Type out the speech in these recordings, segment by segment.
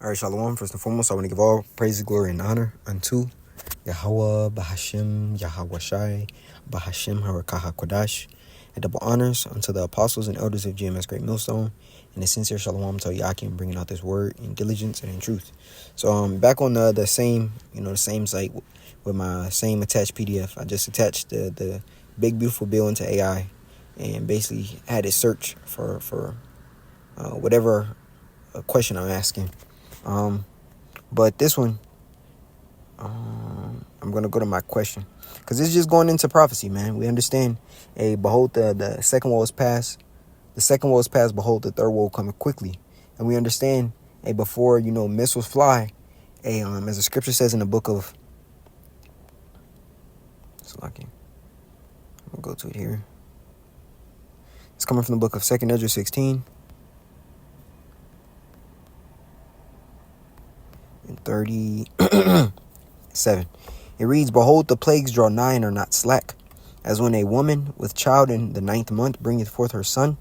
All right, Shalom. First and foremost, I want to give all praise, glory, and honor unto Yahweh, Bahashim, Yahweh Shai, Bahashim, Harakaha Kodash, and double honors unto the apostles and elders of GMS Great Millstone, and a sincere Shalom to Yakim, bringing out this word in diligence and in truth. So, back on the same, the same site with my same attached PDF. I just attached the big beautiful bill into AI, and basically had it search for whatever question I'm asking. But this one, I'm going to go to my question, because it's just going into prophecy, man. We understand, behold, the second woe is past. The second woe is past, behold, the third woe coming quickly. And we understand, before, missiles fly, as the scripture says in the book of, I'm going to go to it here. It's coming from the book of 2 Ezra 16. And 37. It reads, behold, the plagues draw nigh and are not slack, as when a woman with child in the 9th month bringeth forth her son.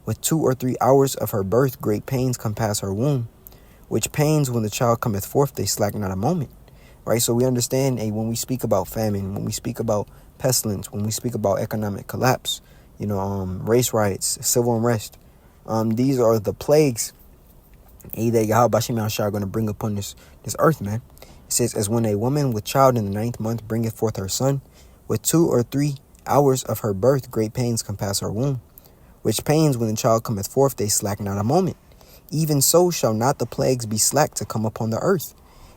With 2 or 3 hours of her birth great pains compass her womb, which pains when the child cometh forth they slack not a moment. Right? So we understand, when we speak about famine, when we speak about pestilence, when we speak about economic collapse, race riots, civil unrest, these are the plagues that Yahweh Bashim Yahshua are going to bring upon this earth, man. It says, as when a woman with child in the 9th month bringeth forth her son, with 2 or 3 hours of her birth great pains compass her womb, which pains when the child cometh forth they slack not a moment. Even so shall not the plagues be slack to come upon the earth,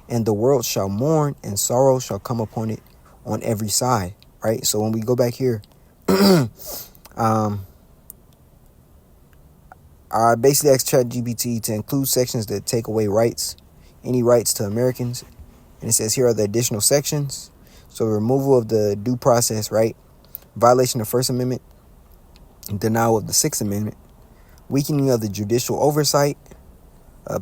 and the world shall mourn, and sorrow shall come upon it on every side. Right? So when we go back here, I basically asked ChatGPT to include sections that take away any rights to Americans. And it says here are the additional sections. So removal of the due process right, violation of First Amendment, denial of the Sixth Amendment, weakening of the judicial oversight,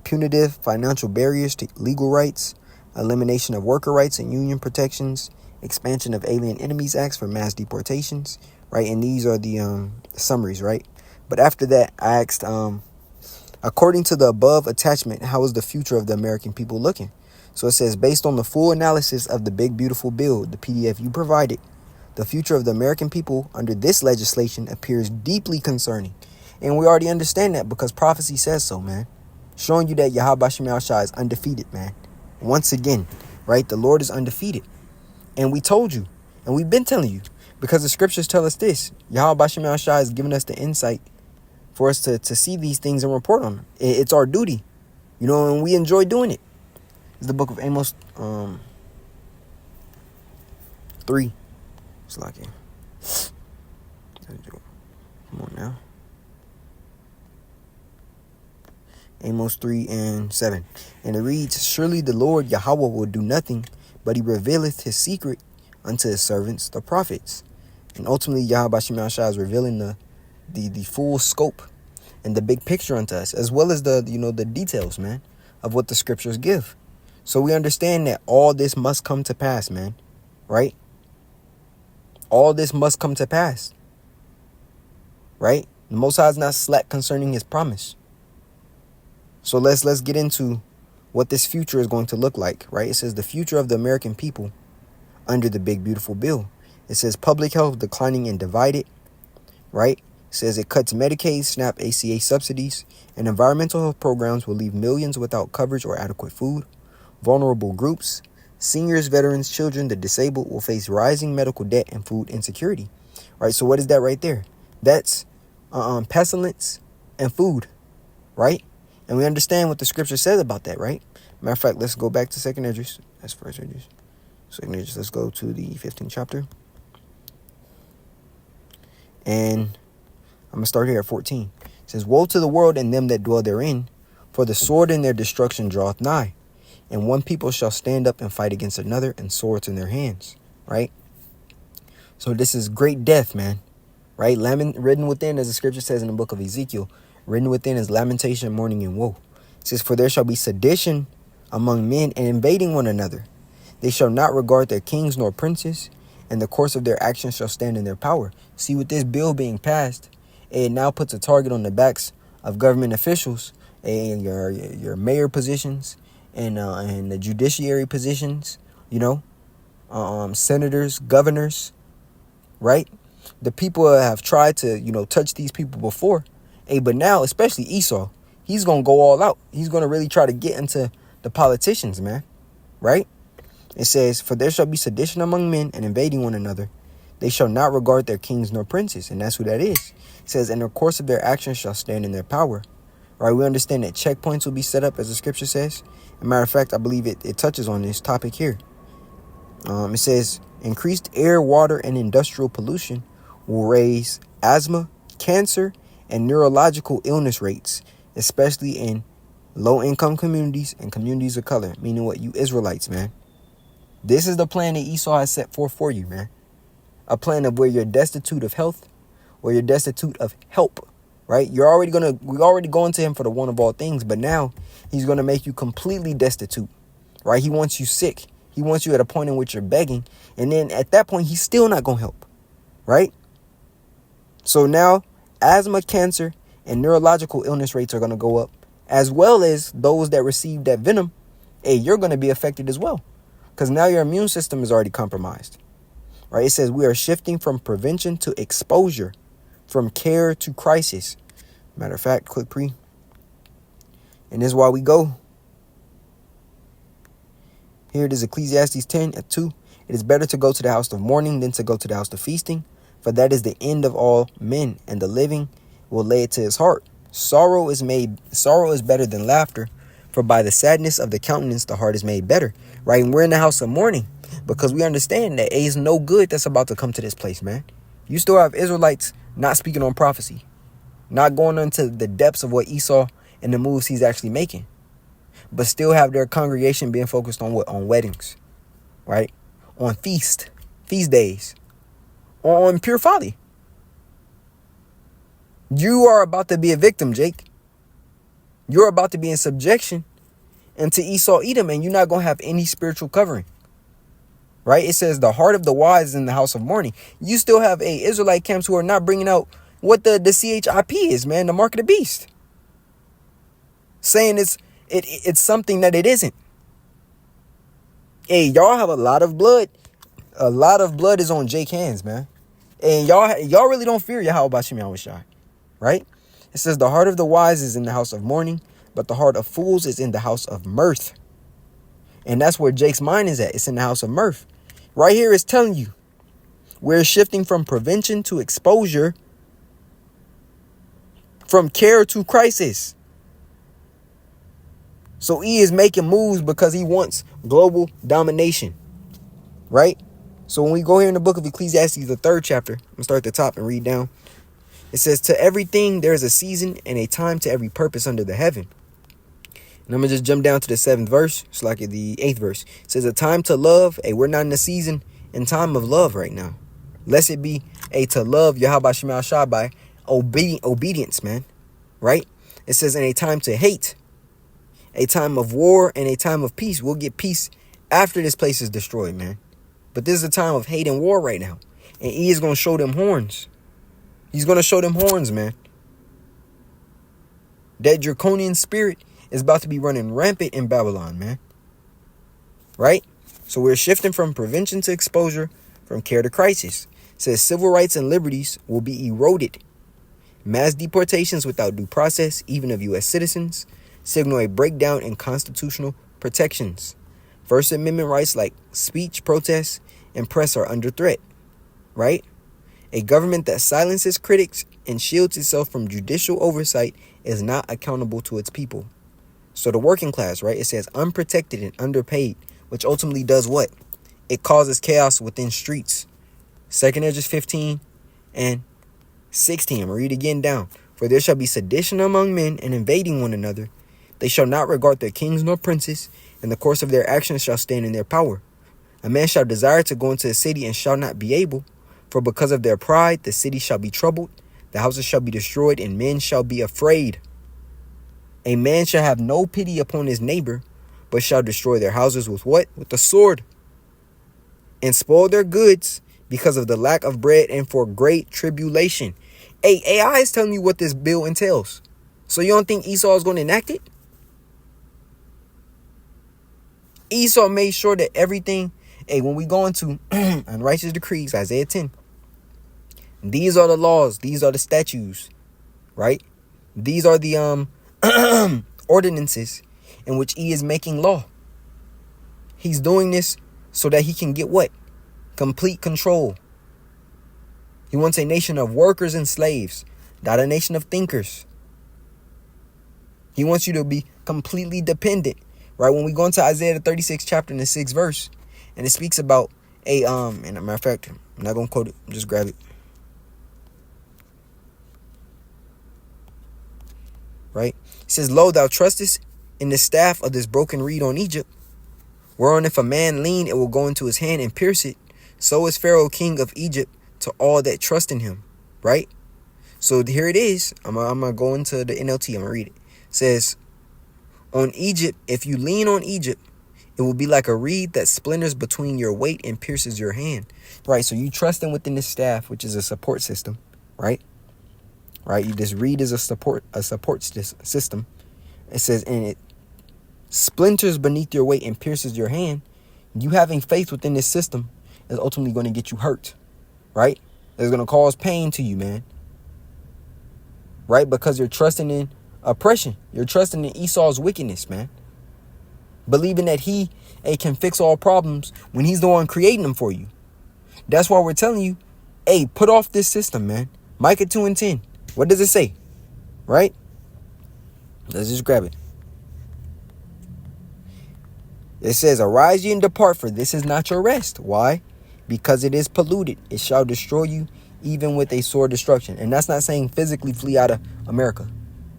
punitive financial barriers to legal rights, elimination of worker rights and union protections, expansion of Alien Enemies Acts for mass deportations, right? And these are the summaries, right? But after that, I asked, according to the above attachment, how is the future of the American people looking? So it says, based on the full analysis of the big beautiful bill, the PDF you provided, the future of the American people under this legislation appears deeply concerning. And we already understand that because prophecy says so, man. Showing you that Yahweh Bashim Yahshua is undefeated, man. Once again, right? The Lord is undefeated. And we told you, and we've been telling you, because the scriptures tell us this. Yahweh Bashim Yahshua has given us the insight for us to see these things and report on them. It's our duty, and we enjoy doing it. It's the book of Amos 3. It's like it. Come on now. Amos 3 and 7. And it reads, surely the Lord Yahweh will do nothing, but he revealeth his secret unto his servants, the prophets. And ultimately, Yahweh Bashim Yahshua is revealing the full scope and the big picture unto us, as well as the details, man, of what the scriptures give. So we understand that all this must come to pass, man, right? All this must come to pass, right? The Most High is not slack concerning his promise. So let's get into what this future is going to look like, right? It says the future of the American people under the big beautiful bill. It says public health declining and divided, right? It says it cuts Medicaid, SNAP, ACA subsidies, and environmental health programs will leave millions without coverage or adequate food. Vulnerable groups, seniors, veterans, children, the disabled will face rising medical debt and food insecurity, right? So what is that right there? That's pestilence and food, right? And we understand what the scripture says about that, right? Matter of fact, let's go back to 2 Ezra. That's 1 Ezra. 2 Ezra. Let's go to the 15th chapter. And I'm going to start here at 14. It says, woe to the world and them that dwell therein, for the sword in their destruction draweth nigh. And one people shall stand up and fight against another, and swords in their hands, right? So this is great death, man, right? Written within, as the scripture says in the book of Ezekiel, written within is lamentation, mourning, and woe. It says, for there shall be sedition among men and invading one another. They shall not regard their kings nor princes, and the course of their actions shall stand in their power. See, with this bill being passed, it now puts a target on the backs of government officials and your mayor positions and the judiciary positions, senators, governors, right? The people have tried to, touch these people before. But now, especially Esau, he's going to go all out. He's going to really try to get into the politicians, man, right? It says, for there shall be sedition among men and invading one another. They shall not regard their kings nor princes. And that's who that is. It says, in the course of their actions shall stand in their power. Right? We understand that checkpoints will be set up, as the scripture says. As a matter of fact, I believe it touches on this topic here. It says, increased air, water, and industrial pollution will raise asthma, cancer, and neurological illness rates, especially in low-income communities and communities of color. Meaning what? You Israelites, man. This is the plan that Esau has set forth for you, man. A plan of where you're destitute of health, where you're destitute of help, right? We're already going to him for the one of all things, but now he's going to make you completely destitute, right? He wants you sick. He wants you at a point in which you're begging. And then at that point, he's still not going to help, right? So now asthma, cancer, and neurological illness rates are going to go up, as well as those that receive that venom. You're going to be affected as well, because now your immune system is already compromised, right? It says we are shifting from prevention to exposure, from care to crisis. Matter of fact, click pre. And this is why we go. Here it is, Ecclesiastes 10:2. It is better to go to the house of mourning than to go to the house of feasting, for that is the end of all men, and the living will lay it to his heart. Sorrow is better than laughter, for by the sadness of the countenance the heart is made better. Right? And we're in the house of mourning because we understand that is no good that's about to come to this place, man. You still have Israelites not speaking on prophecy, not going into the depths of what Esau and the moves he's actually making, but still have their congregation being focused on what? On weddings, right? On feast days, on pure folly. You are about to be a victim, Jake. You're about to be in subjection into Esau, Edom, and you're not going to have any spiritual covering, right? It says the heart of the wise is in the house of mourning. You still have Israelite camps who are not bringing out what the CHIP is, man, the mark of the beast, saying it's something that it isn't. Y'all have a lot of blood. A lot of blood is on Jake's hands, man. And y'all really don't fear Yahweh Bashim Yahushai, right? It says the heart of the wise is in the house of mourning, but the heart of fools is in the house of mirth. And that's where Jake's mind is at. It's in the house of mirth. Right here it's telling you we're shifting from prevention to exposure, from care to crisis. So he is making moves because he wants global domination, right? So when we go here in the book of Ecclesiastes, the 3rd chapter, I'm going to start at the top and read down. It says, to everything there is a season and a time to every purpose under the heaven. And I'm going to just jump down to the 7th verse. It's like the 8th verse. It says, a time to love. We're not in the season and time of love right now. Lest it be to love Yahweh Shema Shah by obedience, man. Right? It says, in a time to hate, a time of war, and a time of peace. We'll get peace after this place is destroyed, man. But this is a time of hate and war right now. And he is going to show them horns. He's going to show them horns, man. That draconian spirit is about to be running rampant in Babylon, man. Right? So we're shifting from prevention to exposure, from care to crisis. It says civil rights and liberties will be eroded. Mass deportations without due process, even of U.S. citizens, signal a breakdown in constitutional protections. First Amendment rights like speech, protest, and press are under threat, right? A government that silences critics and shields itself from judicial oversight is not accountable to its people. So the working class, right? It says unprotected and underpaid, which ultimately does what? It causes chaos within streets. 2nd Esdras 15 and 16. I'm going to read again down. For there shall be sedition among men and invading one another. They shall not regard their kings nor princes, and the course of their actions shall stand in their power. A man shall desire to go into a city and shall not be able, for because of their pride the city shall be troubled, the houses shall be destroyed, and men shall be afraid. A man shall have no pity upon his neighbor, but shall destroy their houses with what? With the sword, and spoil their goods because of the lack of bread and for great tribulation. AI is telling you what this bill entails. So you don't think Esau is going to enact it? Esau made sure that everything, hey, when we go into unrighteous decrees, Isaiah 10, these are the laws, these are the statutes, right? These are the ordinances in which he is making law. He's doing this so that he can get what? Complete control. He wants a nation of workers and slaves, not a nation of thinkers. He wants you to be completely dependent. Right, when we go into Isaiah the 36th chapter in the 6th verse, and it speaks about and as a matter of fact, I'm not gonna quote it, just grab it. Right? It says, Lo, thou trustest in the staff of this broken reed on Egypt, whereon if a man lean, it will go into his hand and pierce it. So is Pharaoh king of Egypt to all that trust in him. Right? So here it is. I'm gonna go into the NLT, I'm gonna read it. It says, on Egypt, if you lean on Egypt, it will be like a reed that splinters between your weight and pierces your hand. Right, so you trust in within this staff, which is a support system, right? Right, this reed is a support system. It says, and it splinters beneath your weight and pierces your hand. You having faith within this system is ultimately going to get you hurt, right? It's going to cause pain to you, man. Right, because you're trusting in oppression. You're trusting in Esau's wickedness, man. Believing that he can fix all problems when he's the one creating them for you. That's why we're telling you, hey, put off this system, man. Micah 2:10. What does it say? Right? Let's just grab it. It says, arise ye and depart, for this is not your rest. Why? Because it is polluted. It shall destroy you, even with a sore destruction. And that's not saying physically flee out of America.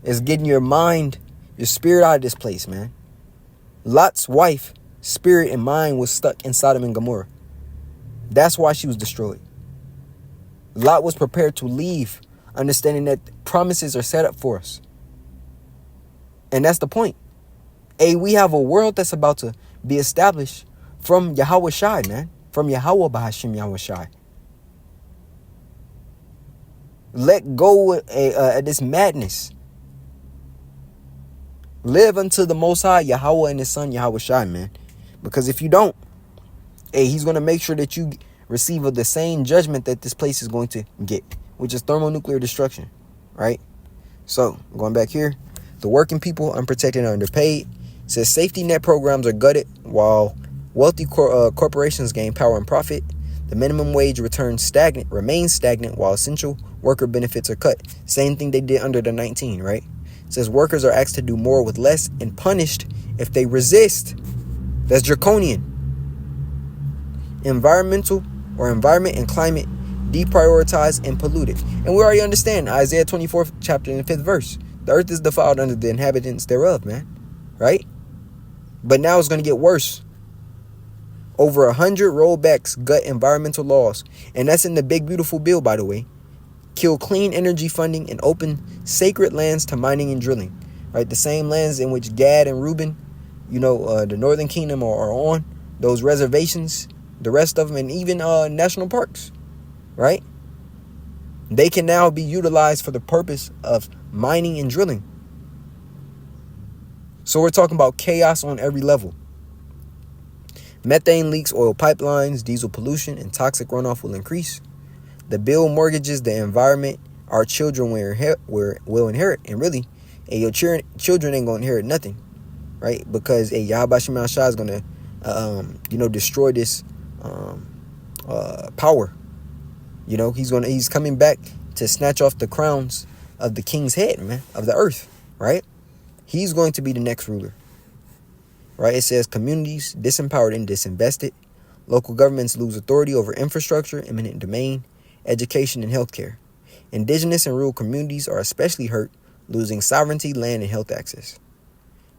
It's getting your mind, your spirit out of this place, man. Lot's wife, spirit and mind was stuck in Sodom and Gomorrah. That's why she was destroyed. Lot was prepared to leave, understanding that promises are set up for us. And that's the point. Hey, we have a world that's about to be established from Yahweh Shai, man. From Yahweh Bahashim Yahweh Shai. Let go of this madness. Live unto the Most High, Yahweh and His Son, Yahweh Shai, man. Because if you don't, hey, He's going to make sure that you receive of the same judgment that this place is going to get, which is thermonuclear destruction, right? So, going back here, the working people, unprotected and underpaid. It says safety net programs are gutted while wealthy corporations gain power and profit. The minimum wage remains stagnant while essential worker benefits are cut. Same thing they did under the 19, right? It says workers are asked to do more with less and punished if they resist. That's draconian. Environment and climate deprioritized and polluted. And we already understand Isaiah 24th chapter in the 5th verse. The earth is defiled under the inhabitants thereof, man. Right? But now it's going to get worse. Over 100 rollbacks gut environmental laws. And that's in the big beautiful bill, by the way. Kill clean energy funding and open sacred lands to mining and drilling. Right? The same lands in which Gad and Reuben, the Northern Kingdom are on. Those reservations, the rest of them, and even national parks. Right? They can now be utilized for the purpose of mining and drilling. So we're talking about chaos on every level. Methane leaks, oil pipelines, diesel pollution, and toxic runoff will increase. The bill mortgages the environment our children will inherit. And really, your children ain't going to inherit nothing, right? Because Yahweh Shema Shah is going to, destroy this power. He's coming back to snatch off the crowns of the king's head, man, of the earth, right? He's going to be the next ruler. Right? It says communities disempowered and disinvested. Local governments lose authority over infrastructure, eminent domain, education, and healthcare. Indigenous and rural communities are especially hurt, losing sovereignty, land, and health access.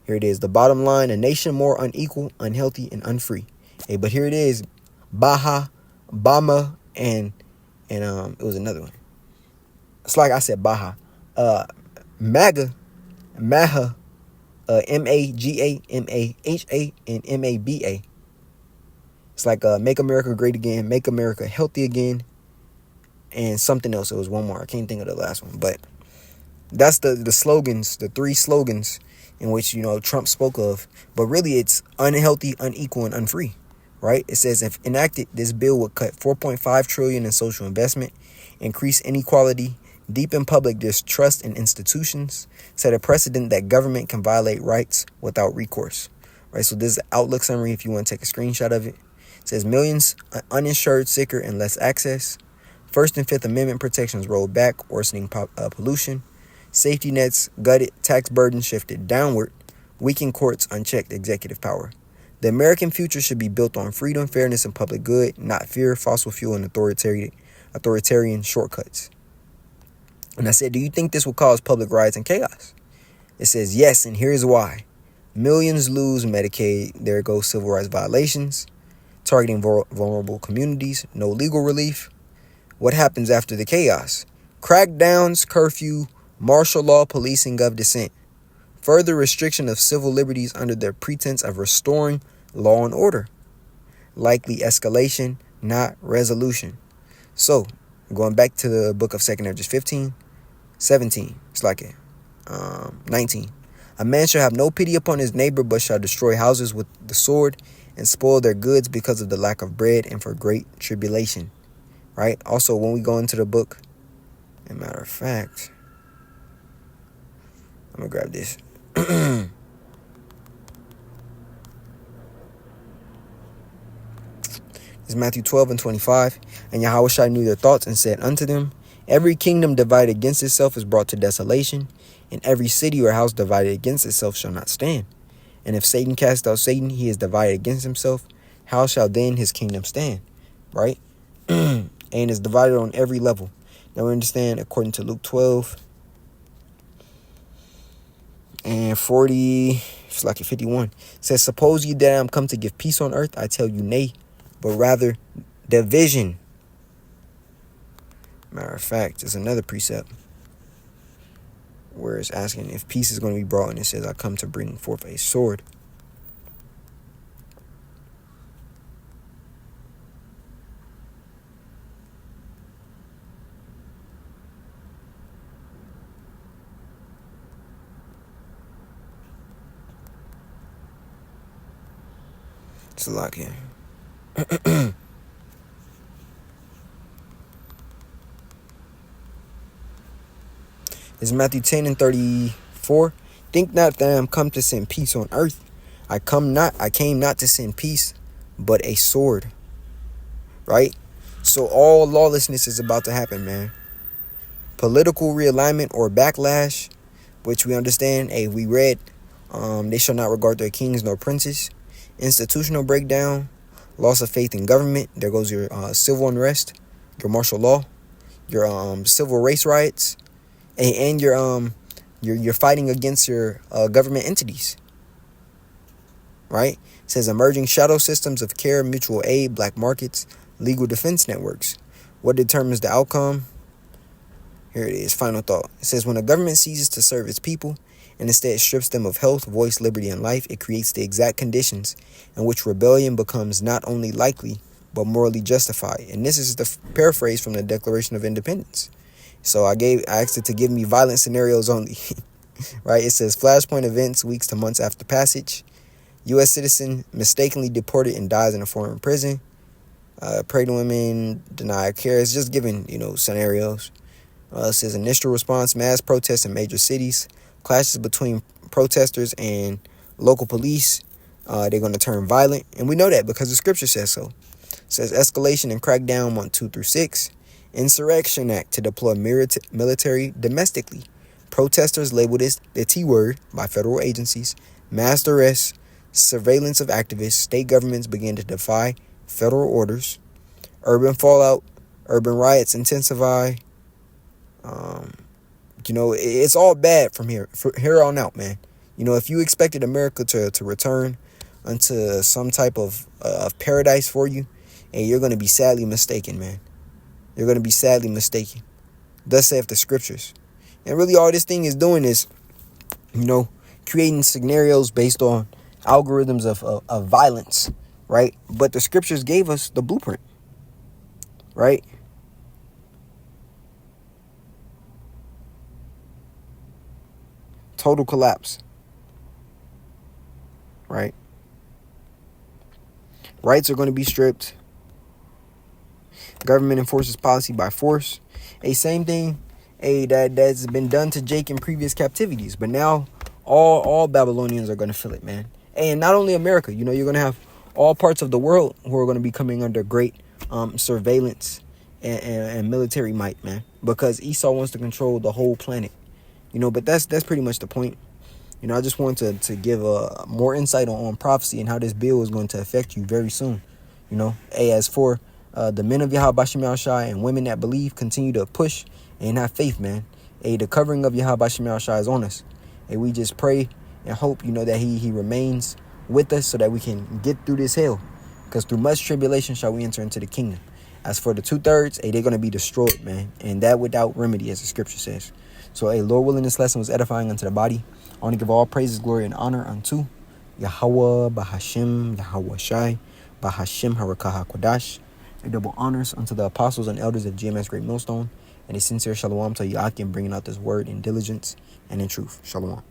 Here it is. The bottom line, a nation more unequal, unhealthy, and unfree. Hey, but here it is. Baha, Bama, and it was another one. It's like I said Baha. MAGA, Maha, MAGA, MAHA, and MABA. It's like Make America Great Again, Make America Healthy Again, and something else. It was one more. I can't think of the last one. But That's the slogans, the three slogans in which, Trump spoke of. But really, it's unhealthy, unequal, and unfree, right? It says if enacted, this bill would cut 4.5 trillion in social investment, increase inequality, deepen public distrust in institutions, set a precedent that government can violate rights without recourse, right? So this is the Outlook summary if you want to take a screenshot of it. It says millions uninsured, sicker, and less access. First and Fifth Amendment protections rolled back, worsening pollution. Safety nets gutted, tax burden shifted downward, weakened courts, unchecked executive power. The American future should be built on freedom, fairness, and public good, not fear, fossil fuel, and authoritarian shortcuts. And I said, do you think this will cause public riots and chaos? It says yes, and here's why. Millions lose Medicaid. There goes civil rights violations. Targeting vulnerable communities. No legal relief. What happens after the chaos? Crackdowns, curfew, martial law, policing of dissent. Further restriction of civil liberties under the pretense of restoring law and order. Likely escalation, not resolution. So, going back to the book of 2nd Ezra 15, 17, it's like it. 19. A man shall have no pity upon his neighbor, but shall destroy houses with the sword and spoil their goods because of the lack of bread and for great tribulation. Right? Also, when we go into the book, as a matter of fact, I'm going to grab this. It's Matthew 12 and 25. And Yahushua knew their thoughts and said unto them, every kingdom divided against itself is brought to desolation, and every city or house divided against itself shall not stand. And if Satan cast out Satan, he is divided against himself. How shall then his kingdom stand? Right? And it's divided on every level. Now we understand, according to Luke 12 and 40, it's like 51, it says, suppose ye that I am come to give peace on earth? I tell you, nay, but rather division. Matter of fact, there's another precept where it's asking if peace is going to be brought, and it says, I come to bring forth a sword. It's a lot here. It's Matthew 10 and 34. Think not that I am come to send peace on earth. I came not to send peace, but a sword. Right? So all lawlessness is about to happen, man. Political realignment or backlash, which we understand. We read, they shall not regard their kings nor princes. Institutional breakdown, loss of faith in government. There goes your civil unrest, your martial law, your civil race riots, and your fighting against your government entities. Right? It says emerging shadow systems of care, mutual aid, black markets, legal defense networks. What determines the outcome? Here it is, final thought. It says when a government ceases to serve its people and instead strips them of health, voice, liberty, and life, it creates the exact conditions in which rebellion becomes not only likely, but morally justified. And this is the paraphrase from the Declaration of Independence. So I asked it to give me violent scenarios only. Right? It says flashpoint events weeks to months after passage. U.S. citizen mistakenly deported and dies in a foreign prison. Pregnant women denied care. It's just giving, scenarios. It says initial response, mass protests in major cities. Clashes between protesters and local police. They're going to turn violent. And we know that because the scripture says so. It says escalation and crackdown 1, 2 through 6. Insurrection Act to deploy military domestically. Protesters labeled as the T word by federal agencies. Mass arrests. Surveillance of activists. State governments begin to defy federal orders. Urban fallout. Urban riots intensify. It's all bad from here on out, man. If you expected America to return unto some type of paradise for you, and you're going to be sadly mistaken, man. You're going to be sadly mistaken. Thus saith the scriptures. And really all this thing is doing is, creating scenarios based on algorithms of violence, right? But the scriptures gave us the blueprint, right? Total collapse. Right? Rights are going to be stripped. Government enforces policy by force. Same thing that's been done to Jake in previous captivities. But now all Babylonians are going to feel it, man. And not only America, you're going to have all parts of the world who are going to be coming under great surveillance and military might, man. Because Esau wants to control the whole planet. But that's pretty much the point. I just want to give more insight on prophecy and how this bill is going to affect you very soon. As for the men of Yahweh Shem Yahushai and women that believe, continue to push and have faith, man. The covering of Yahweh Shem Yahushai is on us. We just pray and hope, that he remains with us so that we can get through this hell. Because through much tribulation shall we enter into the kingdom. As for the 2/3, they're going to be destroyed, man. And that without remedy, as the scripture says. So, Lord willing, this lesson was edifying unto the body. I want to give all praises, glory, and honor unto Yahweh, Bahashim, Yahweh Shai, Bahashim, Harakah HaKodash. Double honors unto the apostles and elders of GMS Great Millstone. And a sincere shalom to Yakim, bringing out this word in diligence and in truth. Shalom.